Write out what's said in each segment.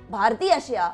भारतीय अशिया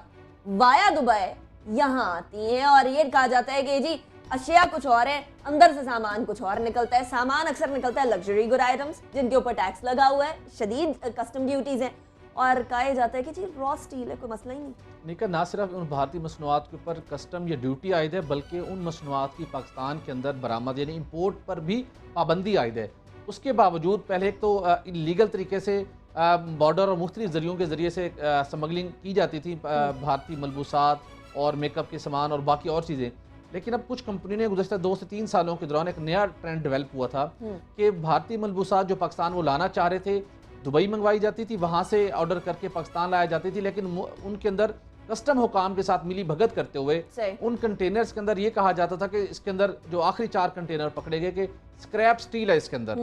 via Dubai यहाँ आती हैं और ये कहा जाता है कि जी अशिया कुछ और है, अंदर से सामान कुछ और निकलता है। सामान अक्सर निकलता है लग्जरी गुड आइटम्स जिनके ऊपर टैक्स लगा हुआ है, शदीद कस्टम ड्यूटीज हैं, और कहा जाता है कि जी रॉ स्टील है, कोई मसला ही नहीं। निका ना सिर्फ उन भारतीय मसनूआत के ऊपर कस्टम या ड्यूटी आयद है, बल्कि उन मसनूआत की पाकिस्तान के अंदर बरामद यानी इम्पोर्ट पर भी पाबंदी आयद है। उसके बावजूद पहले एक तो इलीगल तरीके से बॉर्डर और मुख्तलिफ ज़रियों के ज़रिए से स्मगलिंग की जाती थी भारतीय मलबूसात और मेकअप के सामान और बाकी और चीज़ें। लेकिन अब कुछ कंपनी ने गुज़श्ता 2 से 3 सालों के दौरान एक नया ट्रेंड डेवलप हुआ था कि भारतीय मलबूसात जो पाकिस्तान वो लाना चाह रहे थे, दुबई मंगवाई जाती थी, वहाँ से ऑर्डर करके पाकिस्तान लाया जाती थी, लेकिन उनके अंदर कस्टम हुकाम के साथ मिली भगत करते हुए उन कंटेनर्स के अंदर ये कहा जाता था कि इसके अंदर जो आखिरी 4 कंटेनर पकड़े गए कि स्क्रैप स्टील है इसके अंदर।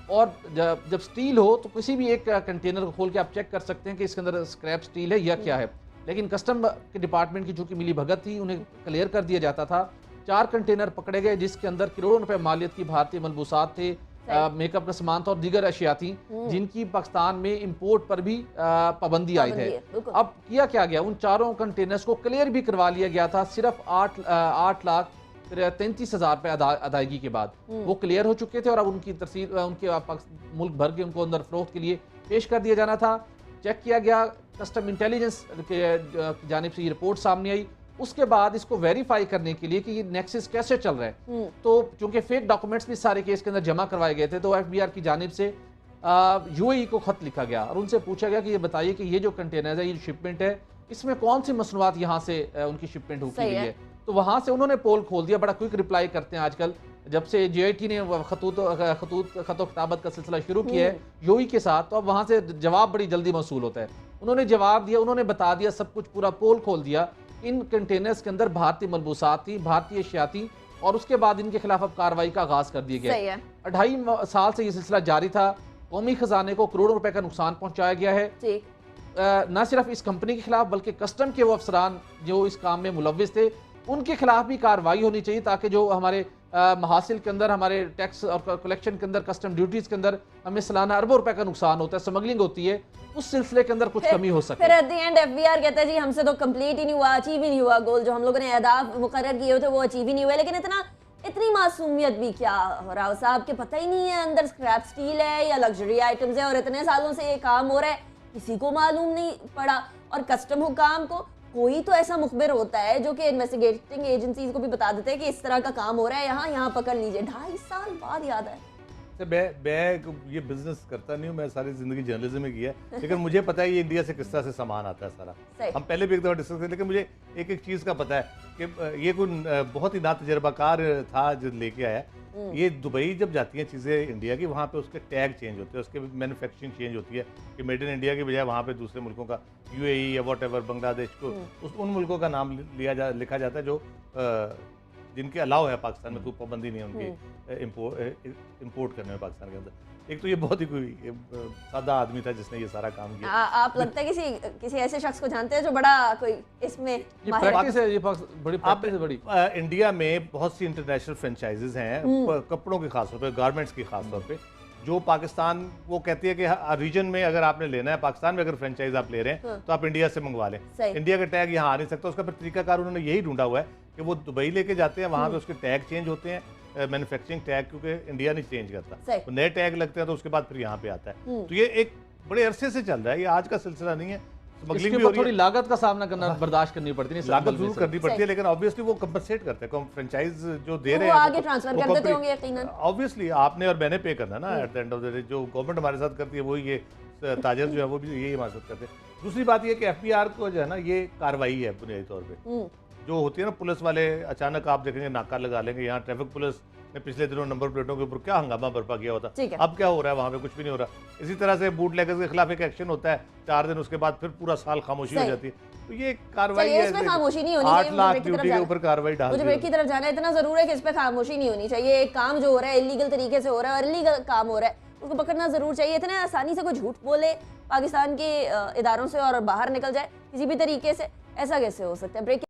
और जब स्टील हो तो किसी भी एक कंटेनर को खोल के आप चेक कर सकते हैं कि इसके अंदर स्क्रैप स्टील है या क्या है। लेकिन कस्टम के डिपार्टमेंट की चूंकि मिली भगत थी, उन्हें क्लियर कर दिया जाता था। 4 कंटेनर पकड़े गए जिसके अंदर करोड़ों रुपए मालियत की भारतीय मलबूसात थे, मेकअप का सामान था और दीगर अशिया थी जिनकी पाकिस्तान में इंपोर्ट पर भी पाबंदी आई है। अब किया क्या गया, उन 4 कंटेनर्स को क्लियर भी करवा लिया गया था सिर्फ 8,33,000 रुपए अदायगी के बाद वो क्लियर हो चुके थे और अब उनकी तरसील उनके मुल्क भर के उनको अंदर फरोख्त के लिए पेश कर दिया जाना था। चेक किया गया, कस्टम इंटेलिजेंस के जानिब से ये रिपोर्ट सामने आई। उसके बाद इसको वेरीफाई करने के लिए कि ये नेक्सस कैसे चल रहा है, तो चूंकि फेक डॉक्यूमेंट्स भी सारे केस के अंदर जमा करवाए गए थे, तो FBI की जानिब से UAE को खत लिखा गया और उनसे पूछा गया कि ये बताइए कि ये जो कंटेनर है, ये शिपमेंट है, इसमें कौन सी मसनूआत यहाँ से उनकी शिपमेंट हो गई है। तो वहाँ से उन्होंने पोल खोल दिया। बड़ा क्विक रिप्लाई करते हैं आजकल, जब से JIT ने खतो खिताबत का सिलसिला शुरू किया है UAE के साथ, तो अब वहाँ से जवाब बड़ी जल्दी मौसूल होता है। उन्होंने जवाब दिया, उन्होंने बता दिया, सब कुछ पूरा पोल खोल दिया। इन कंटेनर्स के अंदर भारतीय मलबूसात थी, भारतीय अशिया थी और उसके बाद इनके खिलाफ अब कार्रवाई का आगाज कर दिया गया। 2.5 साल से ये सिलसिला जारी था। कौमी खजाने को करोड़ों रुपए का नुकसान पहुंचाया गया है। न सिर्फ इस कंपनी के खिलाफ बल्कि कस्टम के वो अफसरान जो इस काम में मुलव्विस थे उनके खिलाफ भी कार्रवाई होनी चाहिए, ताकि जो हमारे महासिल के अंदर, हमारे टैक्स और कलेक्शन के अंदर, कस्टम ड्यूटीज के अंदर हमें सालाना अरबों रुपए का नुकसान होता है, स्मगलिंग होती है, उस सिलसिले के अंदर कुछ कमी हो सके। फिर एट द एंड FBR कहता है जी हमसे तो कंप्लीट ही नहीं हुआ, अचीव ही नहीं हुआ, गोल जो हम लोगों ने अहदाफ मुकर्रर किए थे वो अचीव ही नहीं हुए। लेकिन इतनी मासूमियत भी क्या राव साहब के पता ही नहीं है अंदर स्क्रैप स्टील है या लग्जरी आइटम्स है, और इतने सालों से ये काम हो रहा है किसी को मालूम नहीं पड़ा। और कस्टम हुकाम को कोई तो ऐसा मुखबिर होता है जो कि इन्वेस्टिगेटिंग एजेंसीज को भी बता देते हैं कि इस तरह का काम हो रहा है, यहाँ पकड़ लीजिए। 2.5 साल बाद याद है। मैं ये बिजनेस करता नहीं हूँ, मैं सारी जिंदगी जर्नलिज्म में किया है, लेकिन मुझे पता है ये इंडिया से किस तरह से सामान आता है सारा। हम पहले भी एक दफा डिस्कस करें, लेकिन मुझे एक चीज़ का पता है कि ये कोई बहुत ही ना तजर्बाकार था जो लेके आया। ये दुबई जब जाती हैं चीज़ें इंडिया की, वहाँ पे उसके टैग चेंज होते हैं, उसके मैन्युफैक्चरिंग चेंज होती है कि मेड इन इंडिया की बजाय वहाँ पे दूसरे मुल्कों का UAE या वॉट एवर बांग्लादेश को उन मुल्कों का नाम लिखा जाता है जो जिनके अलाव है पाकिस्तान में, कोई पाबंदी नहीं है उनकी इम्पोर्ट करने में पाकिस्तान के अंदर। एक तो ये बहुत ही कोई सादा आदमी था जिसने ये सारा काम किया। आप लगता है किसी ऐसे शख्स को जानते हैं जो बड़ा कोई इसमें प्रैक्टिस है, ये बड़ी प्रैक्टिस है बड़ी। इंडिया में बहुत सी इंटरनेशनल फ्रेंचाइजीज हैं कपड़ों के खास तौर पे, गारमेंट्स की खास तौर पे, जो पाकिस्तान वो कहती है कि रीजन में अगर आपने लेना है, पाकिस्तान में अगर फ्रेंचाइज आप ले रहे हैं तो आप इंडिया से मंगवा लें। इंडिया का टैग यहाँ आ नहीं सकता। उसका फिर तरीकाकार उन्होंने यही ढूंढा हुआ है कि वो दुबई लेके जाते हैं, वहाँ पे उसके टैग चेंज होते हैं, मैन्युफैक्चरिंग टैग, क्योंकि इंडिया नहीं चेंज करता, तो नए टैग लगते हैं तो उसके बाद फिर यहाँ पे आता है। तो ये एक बड़े अरसे से चल रहा है, ये आज का सिलसिला नहीं है। स्मगलिंग भी थोड़ी लागत का सामना करना बर्दाश्त करनी पड़ती है, लागत जरूर करनी पड़ती है, लेकिन ऑब्वियसली वो कंपनसेट करते हैं। फ्रेंचाइज जो दे रहे हैं आगे ट्रांसफर कर देते होंगे यकीनन। ऑब्वियसली आपने और मैंने पे करना ना at the end of the day. जो गवर्नमेंट हमारे साथ करती है वही ये ताजर जो है वो भी यही हमारे साथ करते हैं। दूसरी बात ये कि FBR को जो है ना ये कार्रवाई है बुनियादी तौर पर, जो होती है ना पुलिस वाले अचानक आप देखेंगे नाका लगा लेंगे। यहाँ ट्रैफिक पुलिस ने पिछले दिनों नंबर प्लेटों के ऊपर क्या हंगामा बर्पा किया होता, अब क्या हो रहा है वहाँ पे, कुछ भी नहीं हो रहा। इसी तरह से बूट लेगर्स के खिलाफ एक एक्शन होता है 4 दिन, उसके बाद फिर पूरा साल खामोशी हो जाती है। तो ये कार्रवाई है, इसमें खामोशी नहीं होनी 8 लाख ड्यूटी के ऊपर कार्रवाई डाल दी। मुझे ब्रेक की तरफ जाना है, इतना जरूर है कि इस पे खामोशी नहीं होनी चाहिए। एक काम जो हो रहा है इलीगल तरीके से हो रहा है और इलीगल काम हो रहा है उसको पकड़ना जरूर चाहिए। इतने आसानी से कोई झूठ बोले पाकिस्तान के इदारों से और बाहर निकल जाए किसी भी तरीके से, ऐसा कैसे हो सकता है। ब्रेक